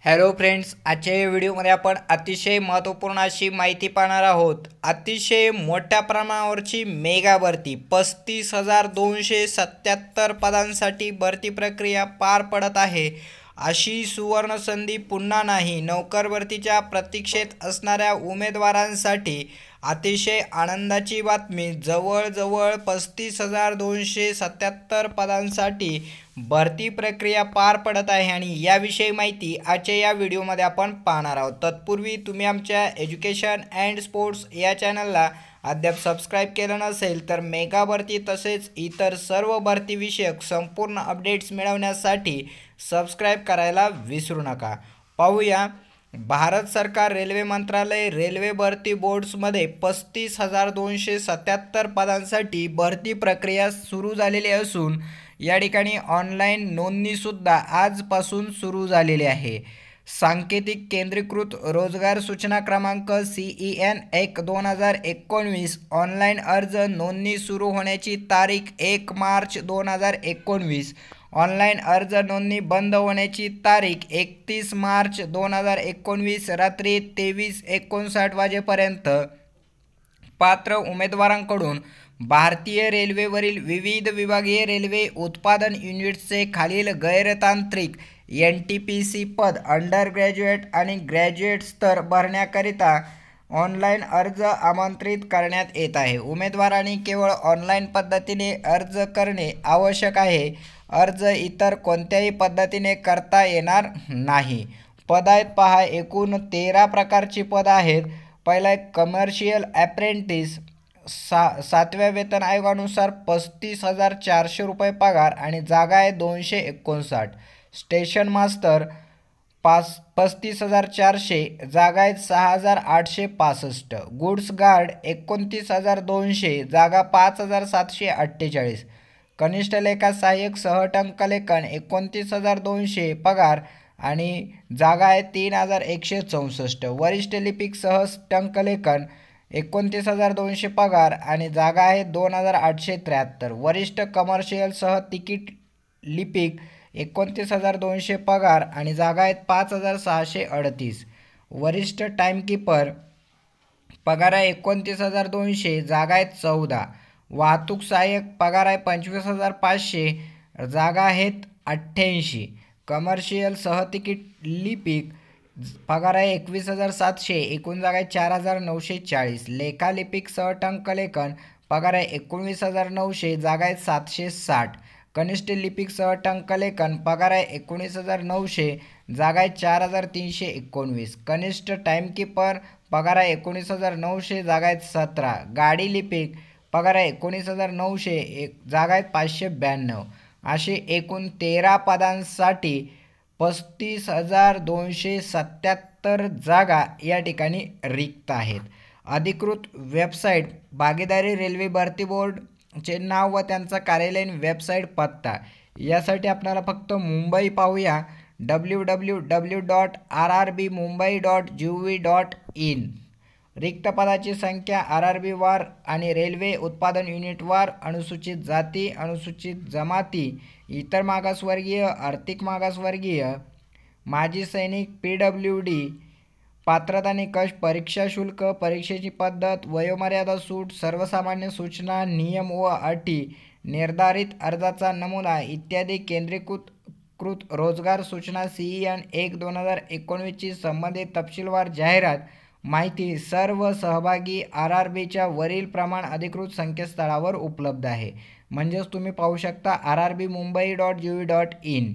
Hello friends, आजच्या या व्हिडिओमध्ये आपण अतिशय महत्त्वपूर्ण अशी माहिती पाहणार आहोत। अतिशय मोठ्या प्रमाणावरची मेगा भरती 35,277 पदांसाठी भरती प्रक्रिया पार पडत आहे। अशी सुवर्ण संधी पुन्हा नाही। नौकर भरतीच्या प्रतीक्षेत असणाऱ्या उमेदवारांसाठी अतिशय आनंदाची बातमी। जवळजवळ 35,277 पदांसाठी भरती प्रक्रिया पार पडत आहे आणि याविषयी माहिती आजच्या या व्हिडिओमध्ये आपण पाहणार आहोत। तत्पूर्वी तुम्ही आमच्या एज्युकेशन अँड स्पोर्ट्स या चॅनलला अद्याप सबस्क्राईब केलं नसेल तर मेगा भरती तसेच इतर सर्व भरती विषयक संपूर्ण अपडेट्स मिळवण्यासाठी सबस्क्राईब करायला विसरू नका। पाहूया, भारत सरकार रेल्वे मंत्रालय रेल्वे भरती बोर्ड्समध्ये 35,277 पदांसाठी भरती प्रक्रिया सुरू झालेली असून या ठिकाणी ऑनलाईन नोंदणीसुद्धा आजपासून सुरू झालेली आहे। सांकेतिक केंद्रीकृत रोजगार सूचना क्रमांक CEN 1/2019 ऑनलाईन अर्ज नोंदणी सुरू होण्याची तारीख 1 मार्च 2019। ऑनलाईन अर्ज नोंदणी बंद होण्याची तारीख 31 मार्च 2019 रात्री 23:59 वाजेपर्यंत। पात्र उमेदवारांकडून भारतीय रेल्वेवरील विविध विभागीय रेल्वे उत्पादन युनिट्सचे खालील गैरतांत्रिक NTPC पद अंडर ग्रॅज्युएट आणि ग्रॅज्युएट स्तर भरण्याकरिता ऑनलाईन अर्ज आमंत्रित करण्यात येत आहे। उमेदवारांनी केवळ ऑनलाईन पद्धतीने अर्ज करणे आवश्यक आहे। अर्ज इतर कोणत्याही पद्धतीने करता येणार नाही। पद आहेत पहा, एकूण 13 प्रकारची पद आहेत। पहिला एक कमर्शियल अप्रेंटिस, 7व्या वेतन आयोगानुसार 35,400 रुपये पगार आणि जागा आहे 259। स्टेशन मास्टर 35,400, जागा आहेत 6,865। गुड्स गार्ड 29,200, जागा 5,748। कनिष्ठ लेखा सहाय्यक सह टंकलेखन 29,200 पगार आणि जागा आहे 3,164। वरिष्ठ लिपिक सह टंकलेखन 29,200 पगार आणि जागा आहे 2,873। वरिष्ठ कमर्शियल सह तिकीट लिपिक 29,200 पगार आणि जागा आहेत 5,638। वरिष्ठ टाईमकीपर पगार आहे 29,200, जागा आहेत 14। वाहतूक सहाय्यक पगार आहे 25,500, जागा आहेत 88। कमर्शियल सह तिकीट लिपिक पगार आहे 21,700, एकूण जागा आहे 4,940। लेखालिपिक सह टंकलेखन पगार आहे 19,900, जागा आहेत 760। कनिष्ठ लिपिक सह टंकलेखन पगार आहे 19,900, जागा आहे 4,319। कनिष्ठ टाईमकीपर पगार आहे 19,900, जागा आहेत 17। गाडी लिपिक पगार आहे 19,900, जागा आहेत 592। असे एकूण 13 पदांसाठी 35,277 जागा या ठिकाणी रिक्त आहेत। अधिकृत वेबसाईट भागीदारी रेल्वे भरती बोर्डचे नाव व त्यांचा कार्यालयीन वेबसाईट पत्ता यासाठी आपल्याला फक्त मुंबई पाहूया, www.rrbmumbai.gov.in। रिक्त पदाची संख्या RRB वार आणि रेल्वे उत्पादन युनिट वार, अनुसूचित जाती, अनुसूचित जमाती, इतर मागासवर्गीय, आर्थिक मागासवर्गीय, माजी सैनिक, PWD। पात्रता निकष, परीक्षा शुल्क, परीक्षेची पद्धत, वयोमर्यादा सूट, सर्वसामान्य सूचना, नियम व अटी, निर्धारित अर्जाचा नमुना इत्यादी केंद्रीकृत रोजगार सूचना CEN 1/2019 ची संबंधित तपशीलवार जाहिरात माहिती सर्व सहभागी RRBच्या वरील प्रमाण अधिकृत संकेतस्थळावर उपलब्ध आहे। म्हणजेच तुम्ही पाहू शकता rrbmumbai.gov.in।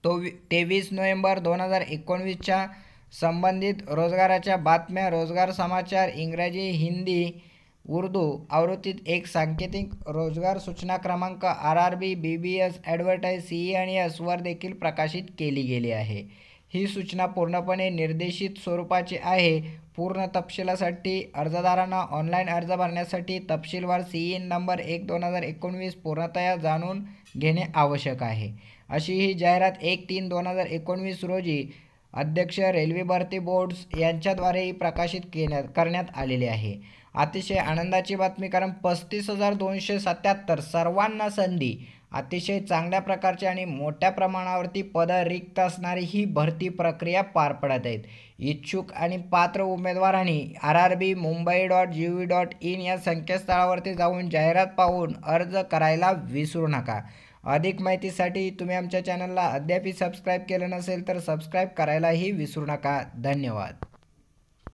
23 नोव्हेंबर 2019च्या संबंधित रोजगाराच्या बातम्या, रोजगार समाचार इंग्रजी, हिंदी, उर्दू आवृत्तीत एक सांकेतिक रोजगार सूचना क्रमांक RRB BBS ॲडव्हर्टाइज CENS वर देखील प्रकाशित केली गेली आहे। ही सूचना पूर्णपणे निर्देशित स्वरूपाची आहे। पूर्ण तपशिलासाठी अर्जदारांना ऑनलाईन अर्ज भरण्यासाठी तपशीलवार CEN नंबर 1/2019 पूर्णतया जाणून घेणे आवश्यक आहे। अशी ही जाहिरात 1/3/2019 रोजी अध्यक्ष रेल्वे भरती बोर्ड्स यांच्याद्वारेही प्रकाशित करण्यात आलेली आहे। अतिशय आनंदाची बातमी, कारण 35,277 सर्वांना संधी अतिशय चांगल्या प्रकारची आणि मोठ्या प्रमाणावरती पदं रिक्त असणारी ही भरती प्रक्रिया पार पडत आहेत. इच्छुक आणि पात्र उमेदवारांनी RRB mumbai.gov.in या संकेतस्थळावरती जाऊन जाहिरात पाहून अर्ज करायला विसरू नका. अधिक माहितीसाठी तुम्ही आमच्या चॅनलला अद्याप सबस्क्राईब केलं नसेल तर सबस्क्राईब करायलाही विसरू नका. धन्यवाद.